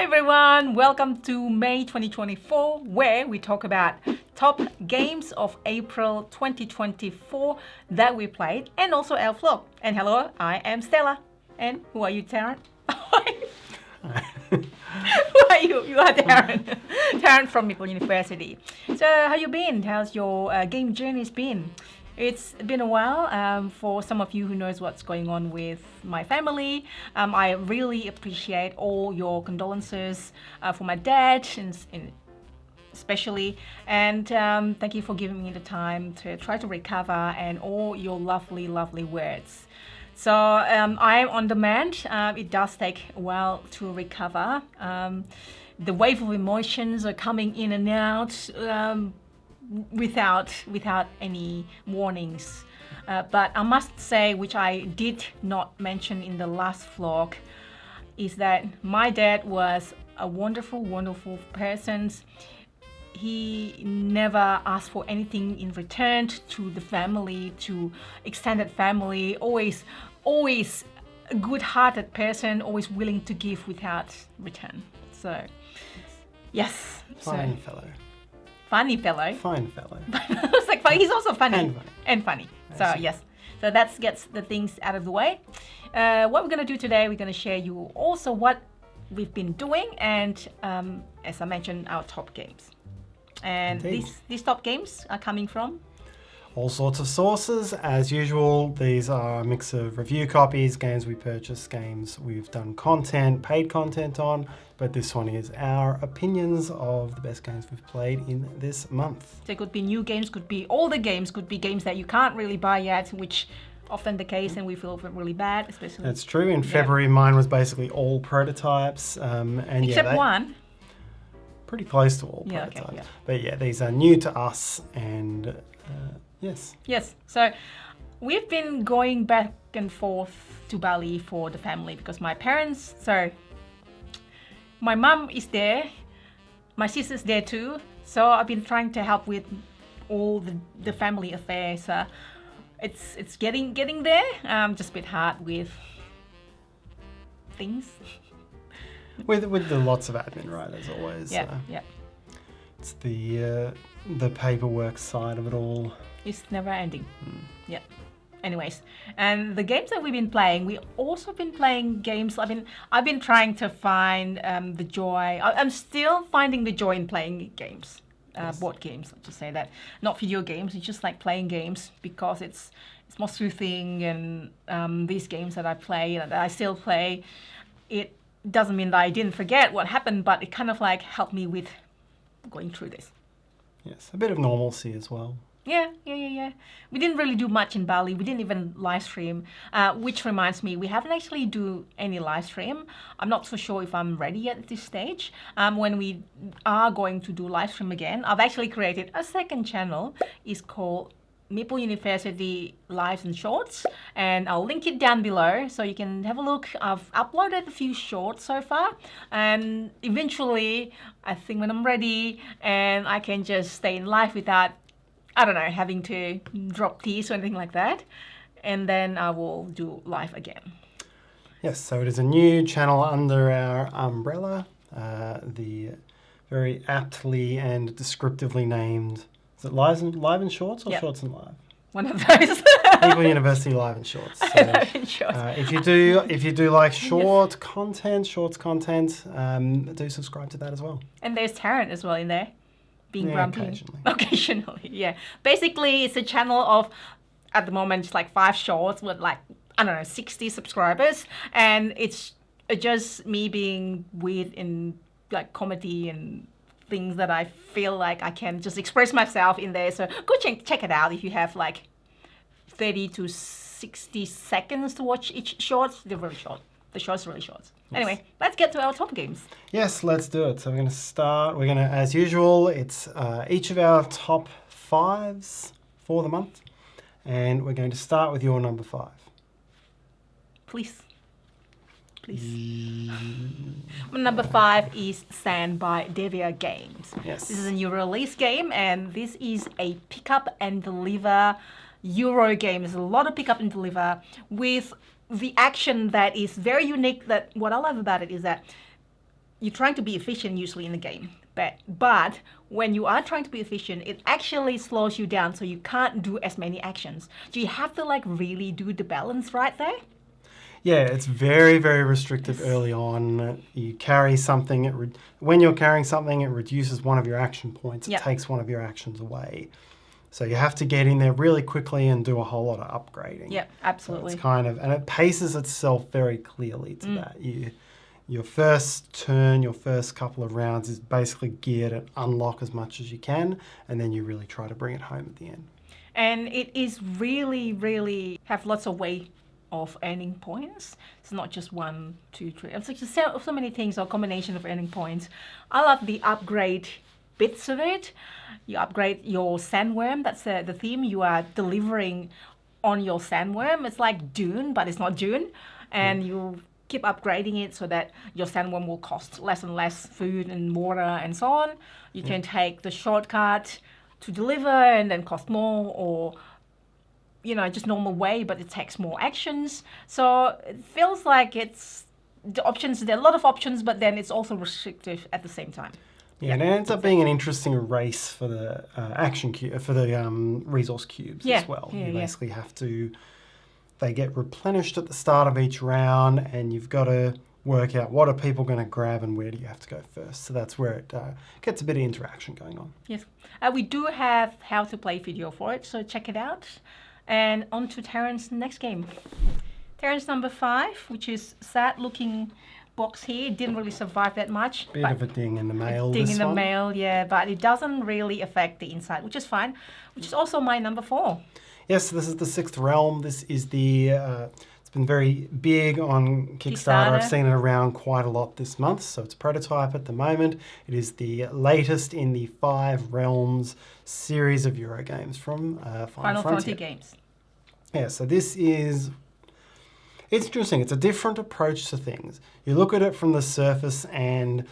Hi everyone, welcome to May 2024, where we talk about top games of April 2024 that we played, and also our vlog. And hello, I am Stella. And who are you, Tarrant? Who are you? You are Tarrant. Tarrant from Meeple University. So how you been? How's your game journey been? It's been a while. For some of you who knows what's going on with my family, I really appreciate all your condolences for my dad, especially, and thank you for giving me the time to try to recover and all your lovely words. So I am on demand. It does take a while to recover. The wave of emotions are coming in and out without any warnings. But I must say, which I did not mention in the last vlog, is that my dad was a wonderful person. He never asked for anything in return to the family, to extended family, always a good-hearted person, always willing to give without return. So, yes. Fine fellow. Funny fellow. Fine fellow. It's like he's also funny. And funny. So yes. So that gets the things out of the way. What we're going to do today, we're going to share you also what we've been doing and, as I mentioned, our top games. And these top games are coming from all sorts of sources. As usual, these are a mix of review copies, games we purchased, games we've done paid content on, but this one is our opinions of the best games we've played in this month. So it could be new games, could be older games, could be games that you can't really buy yet, which often the case, and we feel really bad, especially. That's true. In February, mine was basically all prototypes. Except one. Pretty close to all prototypes. Okay, yeah. But yeah, these are new to us, and yes. Yes, so we've been going back and forth to Bali for the family because my mum is there, my sister's there too, so I've been trying to help with all the family affairs. It's getting there, just a bit hard with things. With the lots of admin, right, as always. Yeah. It's the paperwork side of it all. It's never ending. Yeah. Anyways, and the games that we've been playing, we also been playing games. I've been trying to find the joy. I'm still finding the joy in playing games, board games. Let's just say that, not video games. It's just like playing games because it's more soothing. And these games that I play and that I still play, it doesn't mean that I didn't forget what happened, but it kind of like helped me with going through this. Yes, a bit of normalcy as well. Yeah. We didn't really do much in Bali. We didn't even live stream, which reminds me, we haven't actually do any live stream. I'm not so sure if I'm ready at this stage. When we are going to do live stream again, I've actually created a second channel. It's called Meeple University Lives and Shorts, and I'll link it down below so you can have a look. I've uploaded a few shorts so far, and eventually, I think when I'm ready and I can just stay in live without, I don't know, having to drop teas or anything like that, and then I will do live again. Yes, so it is a new channel under our umbrella, the very aptly and descriptively named, is it Live and Shorts or Shorts and Live? One of those. Meeple University Live and Shorts. So, if you do like shorts content, do subscribe to that as well. And there's Tarrant as well in there. Being grumpy. Occasionally, yeah. Basically, it's a channel of, at the moment, it's like 5 shorts with like, I don't know, 60 subscribers. And it's just me being weird in like comedy and things that I feel like I can just express myself in there. So go check it out if you have like 30 to 60 seconds to watch each short. They're very short. The shorts are really short. Yes. Anyway, let's get to our top games. Yes, let's do it. So we're going to start. We're going to, as usual, it's each of our top 5s for the month. And we're going to start with your number 5. Please. My number 5 is Sand by Devia Games. Yes. This is a new release game, and this is a pick up and deliver Euro game. There's a lot of pick up and deliver with the action that is very unique. That what I love about it is that you're trying to be efficient usually in the game. But when you are trying to be efficient, it actually slows you down, so you can't do as many actions. So you have to like really do the balance right there. Yeah, it's very, very restrictive early on. You carry something, when you're carrying something, it reduces one of your action points. It takes one of your actions away. So you have to get in there really quickly and do a whole lot of upgrading. Yeah, absolutely. So it's kind of, and it paces itself very clearly to that. Your first turn, your first couple of rounds is basically geared at unlock as much as you can, and then you really try to bring it home at the end. And it is really, really have lots of way of earning points. It's not just 1, 2, 3. It's like so many things, or combination of earning points. I love the upgrade bits of it. You upgrade your sandworm. That's the theme. You are delivering on your sandworm. It's like Dune, but it's not Dune. And you keep upgrading it so that your sandworm will cost less and less food and water and so on. You can take the shortcut to deliver and then cost more, or just normal way, but it takes more actions. So it feels like it's the options. There are a lot of options, but then it's also restrictive at the same time. Yeah, and it ends up being an interesting race for the action cube, for the resource cubes as well. You basically have to. They get replenished at the start of each round, and you've got to work out what are people going to grab and where do you have to go first. So that's where it gets a bit of interaction going on. Yes, we do have how to play video for it, so check it out. And on to Tarrant's next game. Tarrant's number 5, which is sad-looking box here. It didn't really survive that much. Bit of a ding in the mail. Ding in the mail, yeah, but it doesn't really affect the inside, which is fine. Which is also my number 4. Yes, this is the 6th Realm. This is the. It's been very big on Kickstarter. I've seen it around quite a lot this month, so it's a prototype at the moment. It is the latest in the 5 Realms series of Euro games from Final Frontier Games. Yeah, so this is. It's interesting. It's a different approach to things. You look at it from the surface, and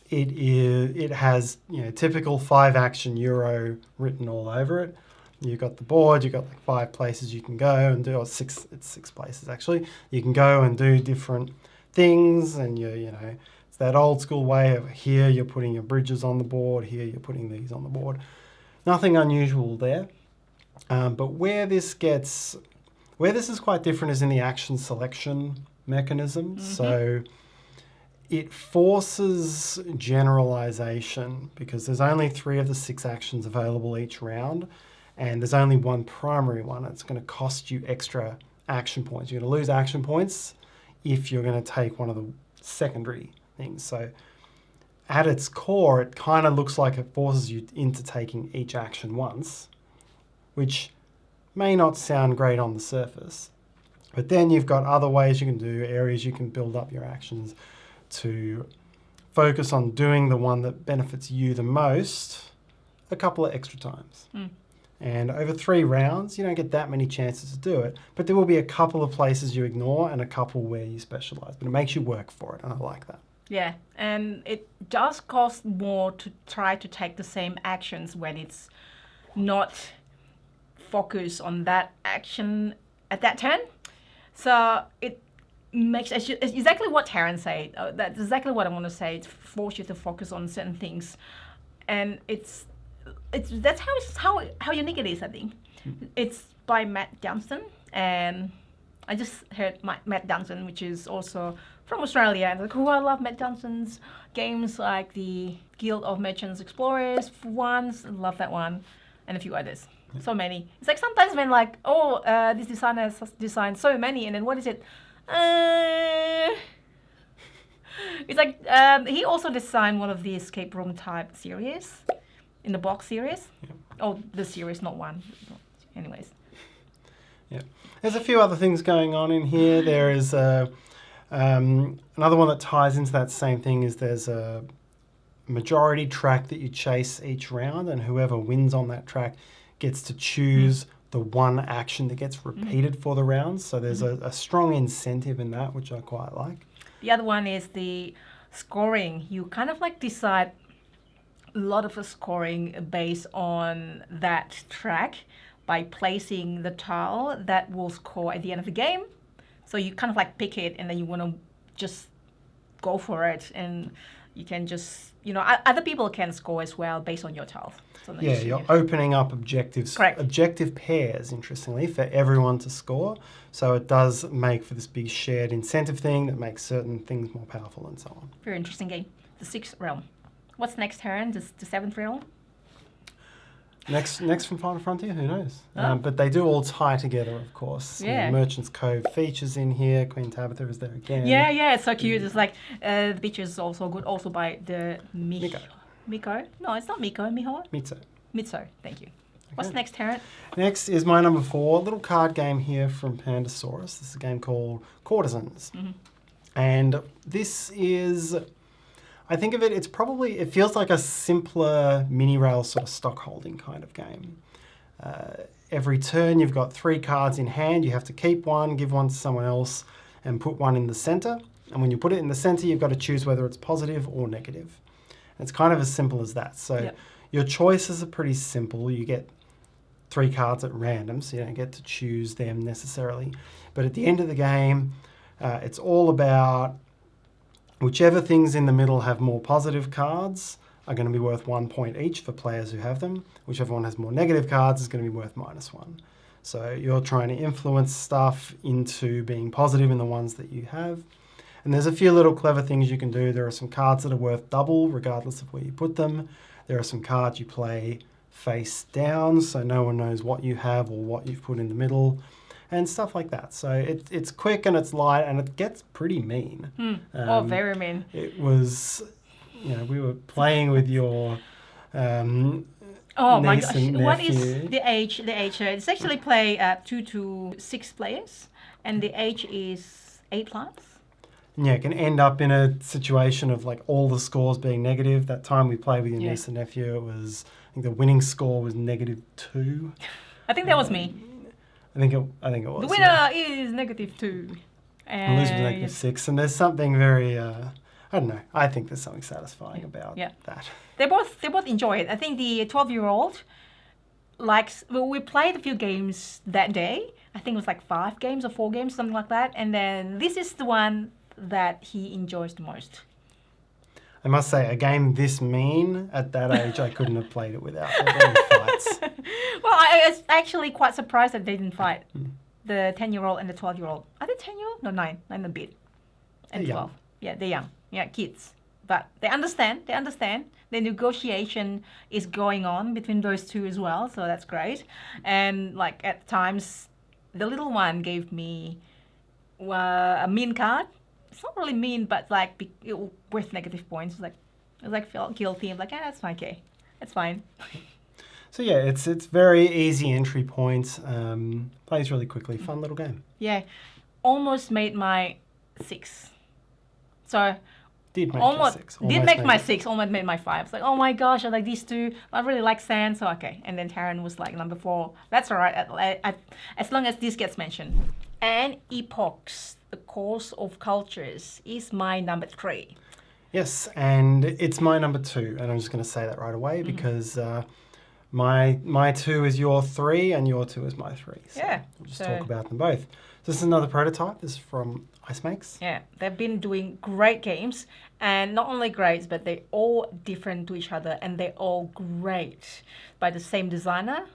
it has typical 5-action Euro written all over it. You've got the board, you've got like 5 places you can go and do, or 6, it's 6 places actually. You can go and do different things, and it's that old school way of here you're putting your bridges on the board, here you're putting these on the board. Nothing unusual there. But where this is quite different is in the action selection mechanism. So it forces generalization because there's only 3 of the 6 actions available each round. And there's only one primary one. It's going to cost you extra action points. You're going to lose action points if you're going to take one of the secondary things. So at its core, it kind of looks like it forces you into taking each action once, which may not sound great on the surface. But then you've got other ways you can do, areas you can build up your actions to focus on doing the one that benefits you the most a couple of extra times. And over 3 rounds, you don't get that many chances to do it, but there will be a couple of places you ignore and a couple where you specialize, but it makes you work for it, and I like that. Yeah, and it does cost more to try to take the same actions when it's not focused on that action at that turn. So it makes it's exactly what Tarrant said. That's exactly what I want to say. It forces you to focus on certain things, and that's how unique it is, I think. It's by Matt Dunstan, and I just heard Matt Dunstan, which is also from Australia, and I love Matt Dunstan's games like the Guild of Merchants Explorers for once. I love that one, and a few others. So many. It's like sometimes when this designer has designed so many, and then what is it? It's like he also designed one of the escape room type series. In the box series? Yeah. Oh, the series, not one. Anyways. Yeah. There's a few other things going on in here. There is another one that ties into that same thing is there's a majority track that you chase each round, and whoever wins on that track gets to choose the one action that gets repeated for the round. So there's a strong incentive in that, which I quite like. The other one is the scoring. You kind of like decide a lot of the scoring based on that track by placing the tile that will score at the end of the game. So you kind of like pick it, and then you want to just go for it. And you can just, other people can score as well based on your tile. So no Yeah, issue. you're opening up objectives, Correct. objective pairs, interestingly, for everyone to score. So it does make for this big shared incentive thing that makes certain things more powerful and so on. Very interesting game. The 6th realm. What's next, Tarrant? The 7th realm? Next from Final Frontier, who knows? Oh. But they do all tie together, of course. Yeah. Merchant's Cove features in here. Queen Tabitha is there again. Yeah, it's so cute. It's like, the picture is also good, also by the Miko. Miko? No, it's not Miko. Miho? Mitsu. Mitsu, thank you. What's Okay. next, Tarrant? Next is my number 4, little card game here from Pandasaurus. This is a game called Courtesans. Mm-hmm. And this is, I think of it, it feels like a simpler mini rail sort of stock holding kind of game. Every turn you've got 3 cards in hand. You have to keep one, give one to someone else, and put one in the center. And when you put it in the center, you've got to choose whether it's positive or negative. It's kind of as simple as that. So Yep. your choices are pretty simple. You get 3 cards at random, so you don't get to choose them necessarily. But at the end of the game, it's all about whichever things in the middle have more positive cards are going to be worth 1 point each for players who have them. Whichever one has more negative cards is going to be worth -1. So you're trying to influence stuff into being positive in the ones that you have. And there's a few little clever things you can do. There are some cards that are worth double regardless of where you put them. There are some cards you play face down, so no one knows what you have or what you've put in the middle, and stuff like that. So it's quick and it's light, and it gets pretty mean. Very mean. It was, we were playing with your Oh my niece gosh! and What is nephew. the age? The age? It's actually play 2 to 6 players, and the age is 8+. Yeah, it can end up in a situation of like all the scores being negative. That time we played with your Yeah. niece and nephew, I think the winning score was -2. I think that was me. I think it was. The winner is -2. And lose was yes. -6, and there's something very, I don't know. I think there's something satisfying about Yeah. that. They both enjoy it. I think the 12-year-old likes. Well, we played a few games that day. I think it was like 5 games or 4 games, something like that. And then this is the one that he enjoys the most. I must say, a game this mean at that age, I couldn't have played it without any fights. Well, I was actually quite surprised that they didn't fight. The 10-year-old and the 12-year-old. Are they 10-year-old? No, 9 a bit. And They're 12. young. Yeah, they're young. Yeah, kids. But they understand. The negotiation is going on between those two as well, so that's great. And like at times, the little one gave me a mean card. It's not really mean, but like worth negative points. It was like felt guilty. I'm like, that's fine, okay, that's fine. So yeah, it's very easy entry point. Plays really quickly. Fun little game. Yeah, almost made my 6. So Did make almost your 6. did Almost make made my it. 6. Almost made my 5. It's like, oh my gosh, I like these two. I really like sand, so okay. And then Tarrant was like number 4. That's all right, as long as this gets mentioned. And Epochs, the Course of Cultures, is my number 3. Yes, and it's my number 2, and I'm just going to say that right away because my 2 is your 3 and your 2 is my 3. So Yeah, we'll just so- talk about them both. This is another prototype. This is from Ice Makes. Yeah, they've been doing great games, and not only great, but they're all different to each other, and they're all great by the same designer,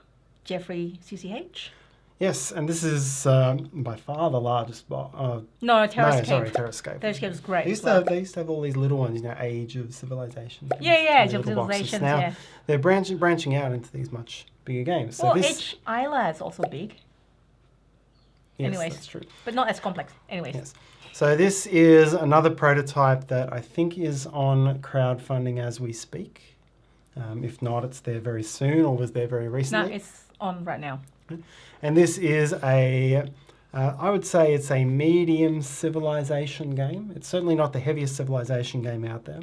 Jeffrey CCH. Yes, and this is by far the largest box. No, Terrascape. Terrascape. Terrascape is great. They as well. used to have all these little ones, Age of Civilization. games, Yeah, tiny Age of little boxes. Civilization, Now yeah. they're branching out into these much bigger games. So Well, this, Isla is also big, yes, anyways. that's true. but not as complex. Anyways, Yes. So this is another prototype that I think is on crowdfunding as we speak. If not, it's there very soon or was there very no, recently. it's on right now. And this is I would say it's a medium civilization game. It's certainly not the heaviest civilization game out there,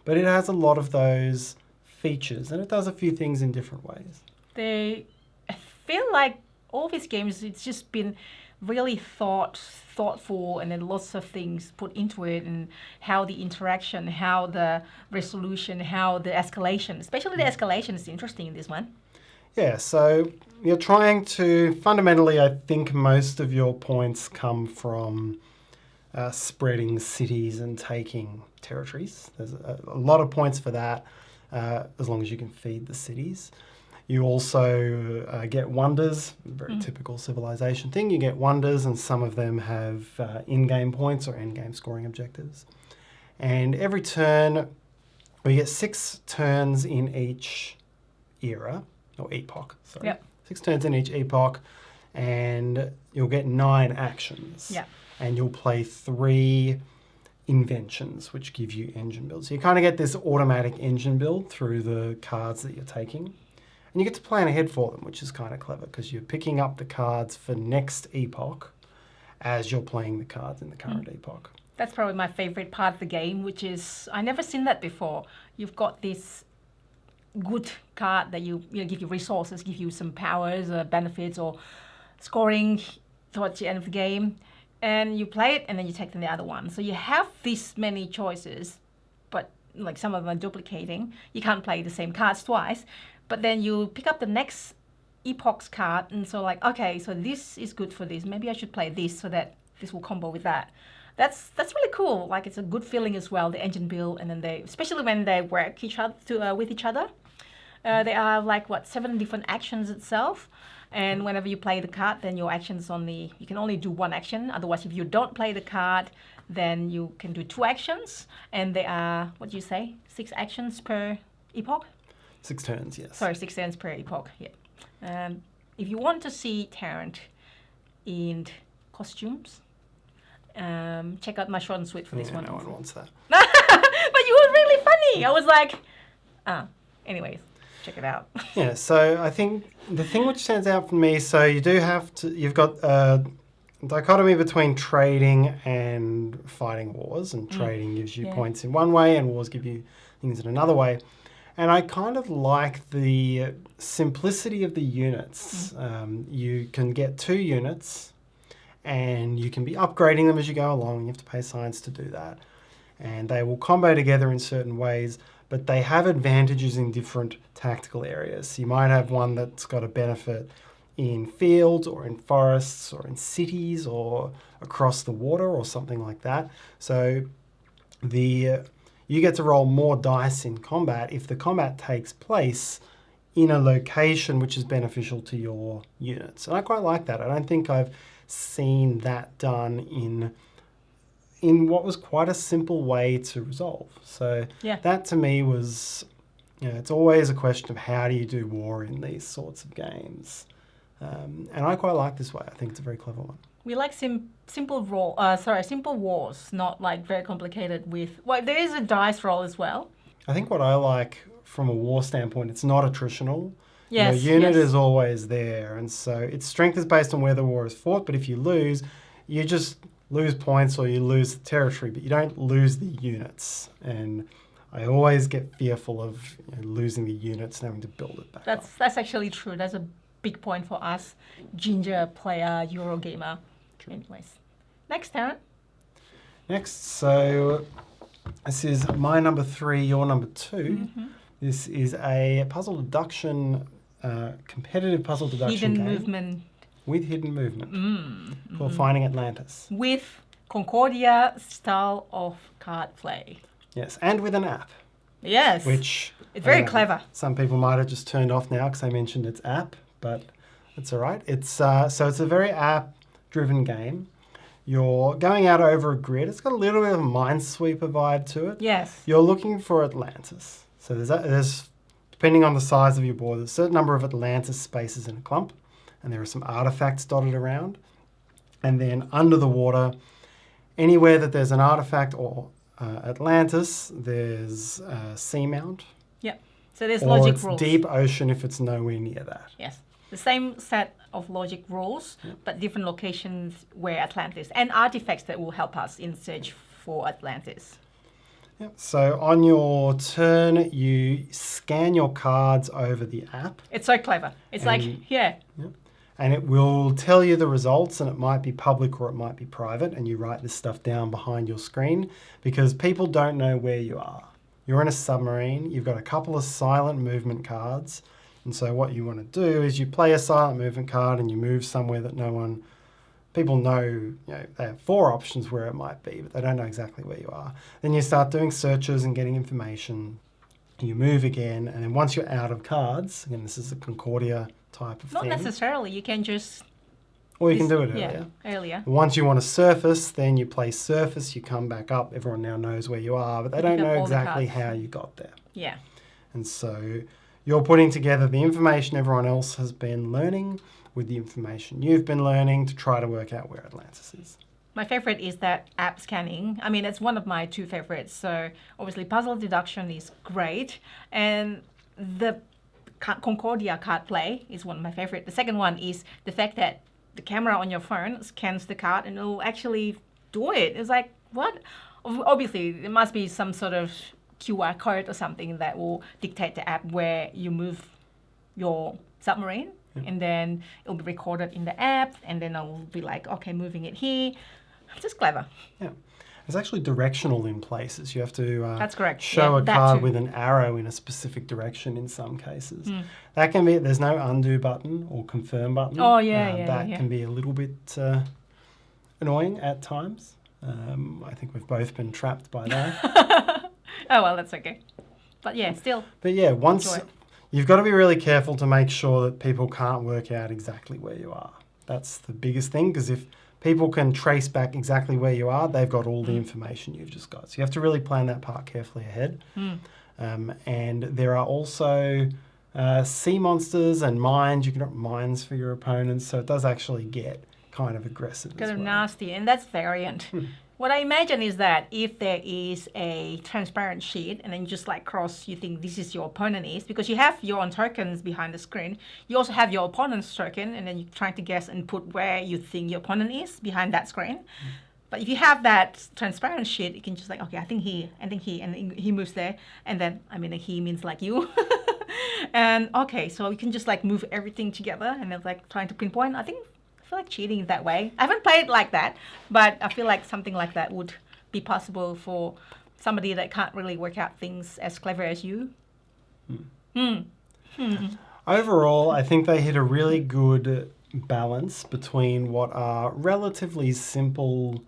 but it has a lot of those features and it does a few things in different ways. I feel like all these games, it's just been really thoughtful, and then lots of things put into it, and how the interaction, how the resolution, how the escalation, especially the escalation is interesting in this one. Yeah, so you're trying to, fundamentally, I think most of your points come from spreading cities and taking territories. There's a lot of points for that, as long as you can feed the cities. You also get wonders, very typical civilization thing. You get wonders, and some of them have in-game points or end-game scoring objectives. And every turn, well, you get 6 turns in each era, or epoch, sorry. Yep. 6 turns in each epoch, and you'll get 9 actions. Yeah. And you'll play 3 inventions, which give you engine builds. So you kind of get this automatic engine build through the cards that you're taking. And you get to plan ahead for them, which is kind of clever because you're picking up the cards for next epoch as you're playing the cards in the current epoch. That's probably my favorite part of the game, which is, I never seen that before. You've got this good card that you know, give you resources, give you some powers, benefits, or scoring towards the end of the game. And you play it, and then you take the other one. So you have this many choices, but like some of them are duplicating. You can't play the same cards twice. But then you pick up the next epoch's card, and so like, okay, so this is good for this. Maybe I should play this so that this will combo with that. That's really cool. Like, it's a good feeling as well, the engine build, and then especially when they work with each other. There are like 7 different actions itself. And whenever you play the card, then your actions you can only do 1 action. Otherwise, if you don't play the card, then you can do 2 actions. And there are, 6 actions per epoch? 6 turns, yes. Sorry, 6 turns per epoch, yeah. If you want to see Tarrant in costumes, check out my short and sweet for this one. No one wants that. But you were really funny. I was like, anyways. Check it out. Yeah, so I think the thing which stands out for me, so you've got a dichotomy between trading and fighting wars, and trading gives you points in one way and wars give you things in another way. And I kind of like the simplicity of the units. You can get 2 units and you can be upgrading them as you go along. You have to pay science to do that. And they will combo together in certain ways, but they have advantages in different tactical areas. So you might have one that's got a benefit in fields or in forests or in cities or across the water or something like that. So you get to roll more dice in combat if the combat takes place in a location which is beneficial to your units. And I quite like that. I don't think I've seen that done in what was quite a simple way to resolve. So that to me was, it's always a question of how do you do war in these sorts of games. And I quite like this way. I think it's a very clever one. We like simple wars, not like very complicated there is a dice roll as well. I think what I like from a war standpoint, it's not attritional. Yes, your unit is always there, and so its strength is based on where the war is fought, but if you lose, you just lose points or you lose the territory, but you don't lose the units. And I always get fearful of losing the units and having to build it back up. That's actually true. That's a big point for us, ginger player, Eurogamer. Anyways, next, Tarrant. Next, so this is my number 3, your number 2. Mm-hmm. This is a puzzle deduction, competitive puzzle deduction game. With hidden movement. Called Finding Atlantis. With Concordia style of card play. Yes, and with an app. Yes. Which it's very clever. Some people might have just turned off now because I mentioned its app, but it's all right. It's so it's a very app-driven game. You're going out over a grid. It's got a little bit of a Minesweeper vibe to it. Yes. You're looking for Atlantis. So there's depending on the size of your board, there's a certain number of Atlantis spaces in a clump, and there are some artifacts dotted around. And then under the water, anywhere that there's an artifact or Atlantis, there's a seamount. Yep. So there's logic rules. Or it's deep ocean if it's nowhere near that. Yes. The same set of logic rules, but different locations where Atlantis and artifacts that will help us in search for Atlantis. Yep. So on your turn, you scan your cards over the app. It's so clever. It's Yep. And it will tell you the results, and it might be public or it might be private, and you write this stuff down behind your screen because people don't know where you are. You're in a submarine, you've got a couple of silent movement cards, and so what you want to do is you play a silent movement card and you move somewhere that no one people know, they have 4 options where it might be, but they don't know exactly where you are. Then you start doing searches and getting information. You move again, and then once you're out of cards, again, this is a Concordia type of Not thing. necessarily. You can just... Or you can do it earlier. Yeah, earlier. Once you want to surface, then you play surface, you come back up, everyone now knows where you are, but they don't know exactly how you got there. Yeah. And so you're putting together the information everyone else has been learning with the information you've been learning to try to work out where Atlantis is. My favorite is that app scanning. I mean, it's one of my 2 favorites. So obviously puzzle deduction is great. And the Concordia card play is one of my favorite. The second one is the fact that the camera on your phone scans the card and it'll actually do it. It's like, what? Obviously, there must be some sort of QR code or something that will dictate the app where you move your submarine. Yeah. And then it'll be recorded in the app, and then I'll be like, okay, moving it here. Just clever. Yeah. It's actually directional in places. You have to That's correct. show a card with an arrow in a specific direction in some cases. That can be, there's no undo button or confirm button. Oh, yeah, that can be a little bit annoying at times. I think we've both been trapped by that. Oh, well, that's okay. But yeah, still. But yeah, once you've got to be really careful to make sure that people can't work out exactly where you are. That's the biggest thing, because if people can trace back exactly where you are, they've got all the information you've just got. So you have to really plan that part carefully ahead. And there are also sea monsters and mines. You can drop mines for your opponents, so it does actually get kind of aggressive Kind of nasty, and that's variant. What I imagine is that if there is a transparent sheet and then you just like cross, you think this is your opponent is, because you have your own tokens behind the screen. You also have your opponent's token, and then you're trying to guess and put where you think your opponent is behind that screen. But if you have that transparent sheet, you can just like, okay, I think he, and he moves there. And then, I mean, he means like you. And okay, so you can just like move everything together and then like trying to pinpoint. I feel like cheating in that way. I haven't played like that, but I feel like something like that would be possible for somebody that can't really work out things as clever as you. Overall, I think they hit a really good balance between what are relatively simple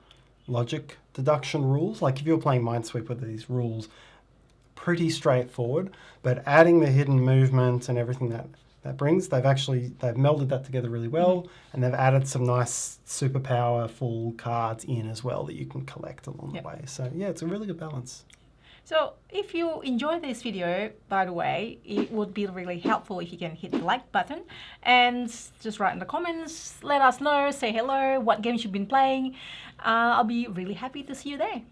logic deduction rules. Like if you're playing Minesweeper, these rules pretty straightforward, but adding the hidden movement and everything that brings, they've melded that together really well, and they've added some nice super powerful cards in as well that you can collect along the way. So yeah, it's a really good balance. So if you enjoyed this video, by the way, it would be really helpful if you can hit the like button and just write in the comments, let us know, say hello, what games you've been playing. I'll be really happy to see you there.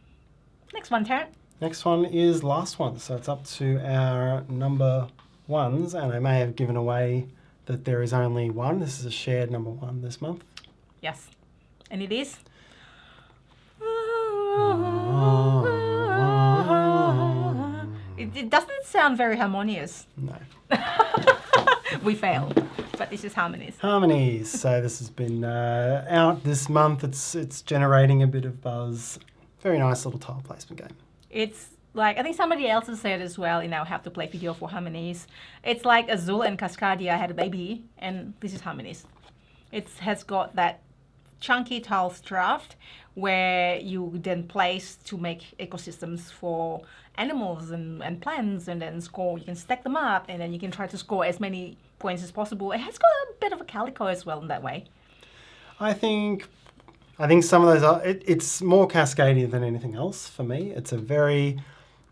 Next one, Tarrant. Next one is last one, so it's up to our number ones, and I may have given away that there is only one. This is a shared number 1 this month. Yes, and it is... It doesn't sound very harmonious. No. We failed, but this is Harmonies. Harmonies. So this has been out this month. It's generating a bit of buzz. Very nice little tile placement game. It's like, I think somebody else has said as well in our Have to Play video for Harmonies, it's like Azul and Cascadia had a baby, and this is Harmonies. It has got that chunky tiles draft where you then place to make ecosystems for animals and plants, and then score. You can stack them up, and then you can try to score as many points as possible. It has got a bit of a calico as well in that way. I think some of those are... It's more Cascadia than anything else for me. It's a very...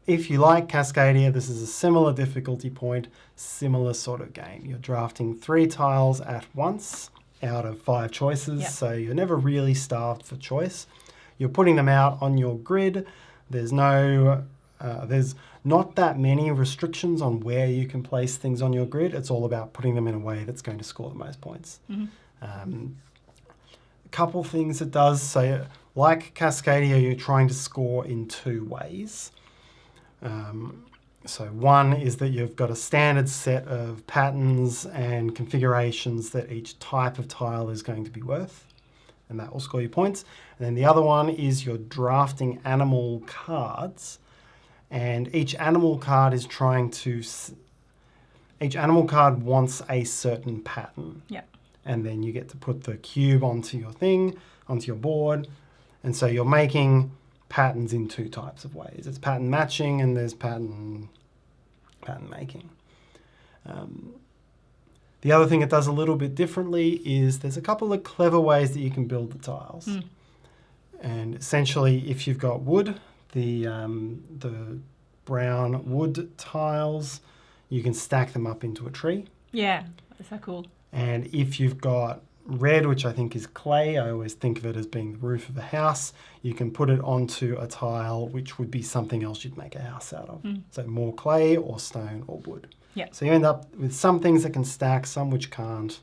If you like Cascadia, this is a similar difficulty point, similar sort of game. You're drafting 3 tiles at once out of 5 choices, so you're never really starved for choice. You're putting them out on your grid. There's not that many restrictions on where you can place things on your grid. It's all about putting them in a way that's going to score the most points. A couple things it does, so like Cascadia, you're trying to score in 2 ways. So one is that you've got a standard set of patterns and configurations that each type of tile is going to be worth, and that will score you points. And then the other one is you're drafting animal cards, and each animal card is each animal card wants a certain pattern. Yeah. and then you get to put the cube onto your board. And so you're making patterns in two types of ways. It's pattern matching and there's pattern making. The other thing it does a little bit differently is there's a couple of clever ways that you can build the tiles. And essentially, if you've got wood, the brown wood tiles, you can stack them up into a tree. Yeah, that's so cool. And if you've got red, which I think is clay, I always think of it as being the roof of a house, you can put it onto a tile, which would be something else you'd make a house out of. So more clay or stone or wood. Yeah. So you end up with some things that can stack, some which can't.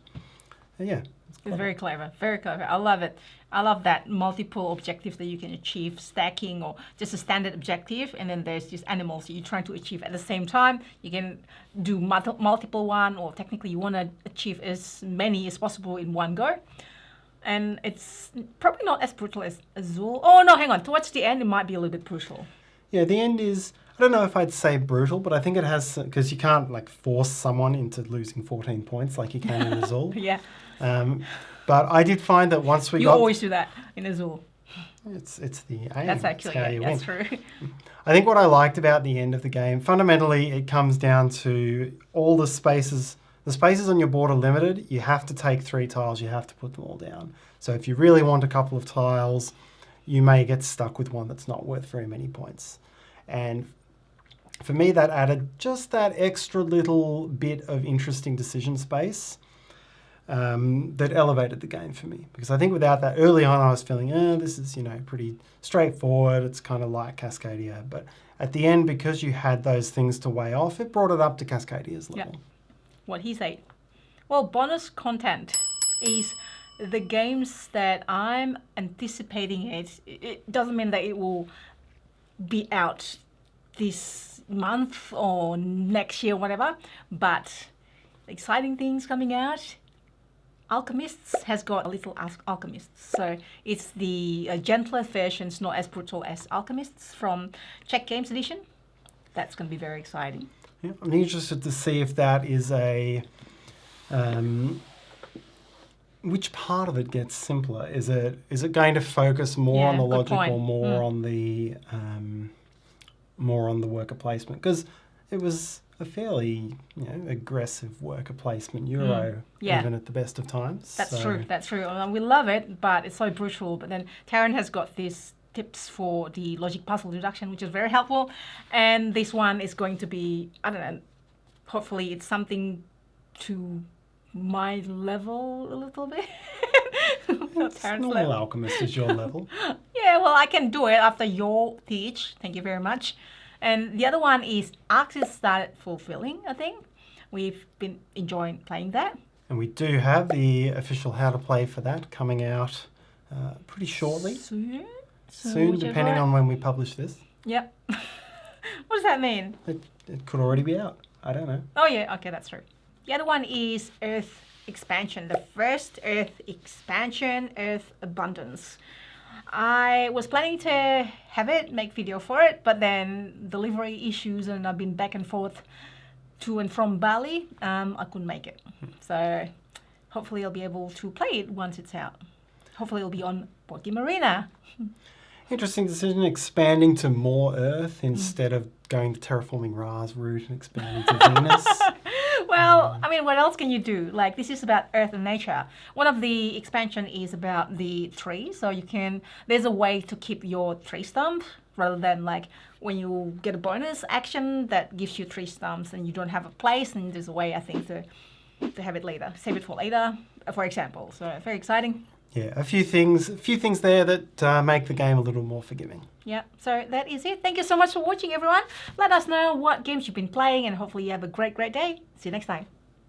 And yeah. It's very clever, very clever. I love it. I love that multiple objectives that you can achieve, stacking or just a standard objective, and then there's just animals that you're trying to achieve at the same time. You can do multiple one, or technically you want to achieve as many as possible in one go. And it's probably not as brutal as Azul. Oh no, hang on. Towards the end, it might be a little bit brutal. Yeah, the end is, I don't know if I'd say brutal, but I think it has, because you can't like force someone into losing 14 points like you can in Azul. Yeah. But I did find that once we You always do that in Azul. It's the aim. That's actually, how you that's win. true. I think what I liked about the end of the game, fundamentally, it comes down to all the spaces. The spaces on your board are limited. You have to take 3 tiles. You have to put them all down. So if you really want a couple of tiles, you may get stuck with one that's not worth very many points. And for me, that added just that extra little bit of interesting decision space that elevated the game for me. Because I think without that, early on I was feeling, this is, pretty straightforward. It's kind of like Cascadia. But at the end, because you had those things to weigh off, it brought it up to Cascadia's level. Yeah. What he said. Well, bonus content is the games that I'm anticipating. It doesn't mean that it will be out this month or next year, whatever, but exciting things coming out. Alchemists has got a little Alchemists, so it's the gentler versions, not as brutal as Alchemists from Czech Games Edition. That's going to be very exciting. Yeah, I'm interested to see if that is a which part of it gets simpler. Is it going to focus more on the logic or more on the worker placement? Because it was a fairly aggressive worker placement Euro, even at the best of times. That's true. That's true. We love it, but it's so brutal. But then Tarrant has got these tips for the logic puzzle deduction, which is very helpful. And this one is going to be, I don't know, hopefully it's something to my level a little bit. It's normal alchemist is your level. Yeah, well, I can do it after your teach. Thank you very much. And the other one is Axis started fulfilling, I think. We've been enjoying playing that. And we do have the official how to play for that coming out pretty shortly. Soon, depending on when we publish this. Yep. What does that mean? It could already be out. I don't know. Oh, yeah. Okay, that's true. The other one is Earth Expansion. The first Earth Expansion, Earth Abundance. I was planning to have it, make video for it, but then delivery issues and I've been back and forth to and from Bali. I couldn't make it. So hopefully I'll be able to play it once it's out. Hopefully it'll be on Boardgame Arena. Interesting decision, expanding to more Earth instead of going the terraforming Ra's route and expanding to Venus. Well, I mean, what else can you do? Like, this is about Earth and nature. One of the expansion is about the tree. So there's a way to keep your tree stump rather than like when you get a bonus action that gives you 3 stumps and you don't have a place. And there's a way, I think, to have it later, save it for later, for example. So very exciting. Yeah, a few things there that make the game a little more forgiving. Yeah, so that is it. Thank you so much for watching, everyone. Let us know what games you've been playing and hopefully you have a great day. See you next time.